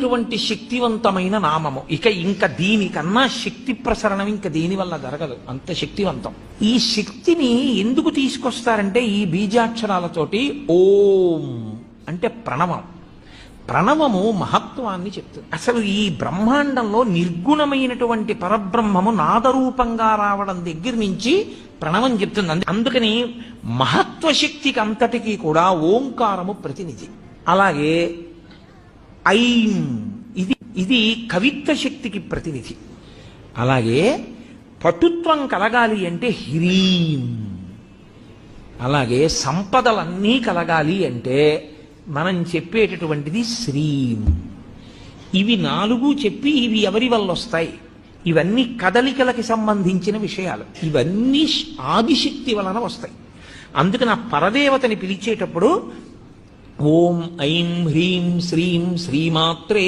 అద్భుతమైనటువంటి శక్తివంతమైన నామము. ఇంకా దీనికన్నా శక్తి ప్రసరణం ఇంకా దీని వల్ల జరగదు, అంత శక్తివంతం. ఈ శక్తిని ఎందుకు తీసుకొస్తారంటే ఈ బీజాక్షరాలతోటి ఓం అంటే ప్రణవం. ప్రణవము మహత్వాన్ని చెప్తుంది. అసలు ఈ బ్రహ్మాండంలో నిర్గుణమైనటువంటి పరబ్రహ్మము నాదరూపంగా రావడం దగ్గర నుంచి ప్రణవం చెప్తుంది. అందుకని మహత్వశక్తికి అంతటికీ కూడా ఓంకారము ప్రతినిధి. అలాగే ఐం ఇది కవిత్వ శక్తికి ప్రతినిధి. అలాగే పటుత్వం కలగాలి అంటే హ్రీం. అలాగే సంపదలన్నీ కలగాలి అంటే మనం చెప్పేటటువంటిది శ్రీం. ఇవి 4 చెప్పి ఇవి ఎవరి వల్ల వస్తాయి? ఇవన్నీ కదలికలకి సంబంధించిన విషయాలు. ఇవన్నీ ఆదిశక్తి వలన వస్తాయి. అందుకని ఆ పరదేవతని పిలిచేటప్పుడు ఓం ఐం హ్రీం శ్రీం శ్రీమాత్రే